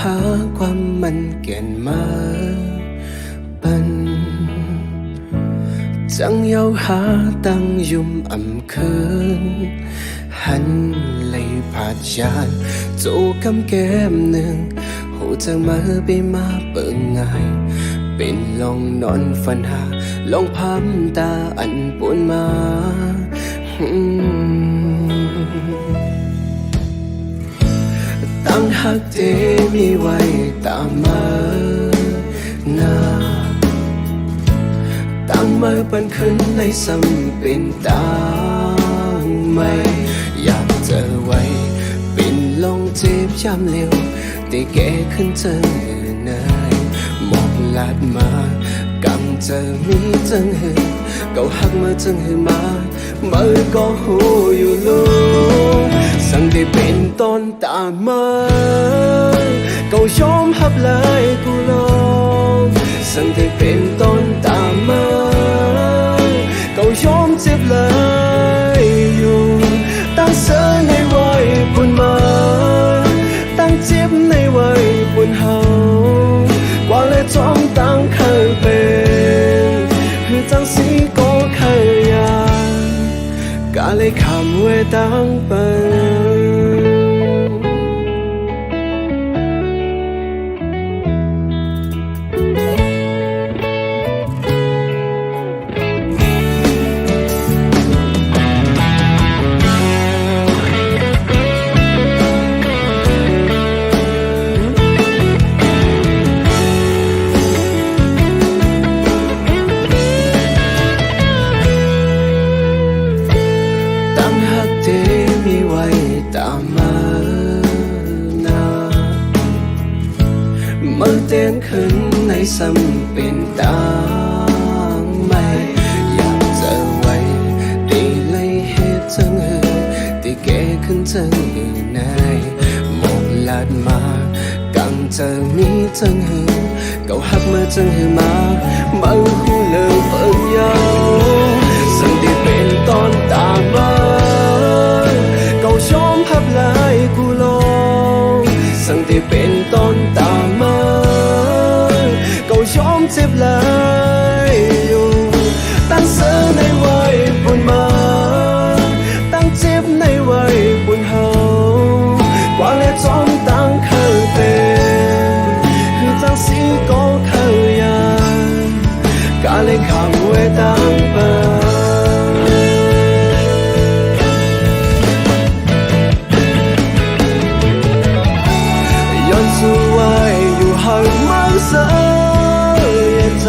หาความมันเก่นมาปันจังเยาหาตั้งยุ่มอำคืนหันเลยผาดยานจูกำแก้มหนึ่งหูจะมาไปมาเปิงง่ายเป็นลองนอนฝันหาลองพัมตาอันปวนมาตั้งหักเจมีไว้ตามมาหน้าตั้งมือปันขึ้นในซ้ำเป็นตางไม่อยากเจอไว้เป็นลงเจ็บย้ำเร็วแต่แกขึ้นเจอเนยหมอกลาดมากังเจอมีจังหือเก่าหักมาจังหือมามือก็หูอยู่ลูกสั่งได้เป็นต้นตามาเก่ายอมหับเลยกูลองสั่งได้เป็นต้นตามาเก่ายอมเจ็บเลยอยู่ตั้งเสือในวัยปุ่นมาตั้งเจ็บในวัยปุ่นเฮากว่าเลยจ้องตั้งเคยเป็นคือจังสีก็เคยยากาเลยคำเวตั้งเป็นมีไว้ตามมาหน้ามือเตียงขึ้นในซ้ำเป็นตางไม่อยากเจอไว้ตีเลยเหตุจังหือตีแกขึ้นจังหือนายหมอกลาดมากังเจอมีจังหือเก่าหักมาจังหือมามือหูเลิกเปิดยาวสั่งได้เป็นตอนตามมาชมภาพลายกูลองสั่งได้เป็นต้นตามาก็ชมเจ็บเลยอยู่ตั้งเสือในวัยปุ่นมาตั้งเจ็บในวัยปุ่นเฮากว่าและจอมตั้งเคยเป็นคือจังสีก็เคยยากาเลยคำไว้ตั้งเปิดสู้ไว้อยู่ห่างมันเสียใจ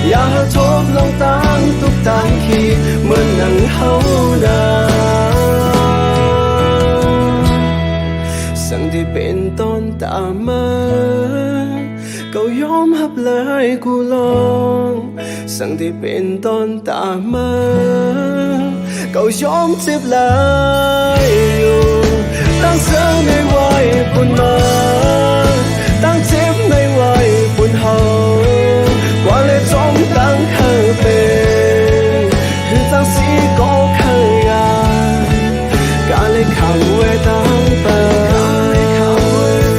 อย่าทบลงตั้งทุกตั้งขีดเหมือนหนังเฮานาสั่งที่เป็นต้นตามาก็ยอมหับเลยกูลองสั่งที่เป็นต้นตามาก็ยอมเจ็บเลยอยู่ตั้งเสือในวัยปุ่นมาตั้งเจ็บในวัยปุ่นเฮากว่าเลยจมตั้งเคยเป็นคือจังสีก็เคยยากาเลยคำไว้ตั้งเปิด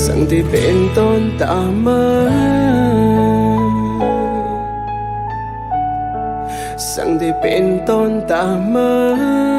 สั่งที่เป็นต้นตามาสั่งได้เป็นต้นตามา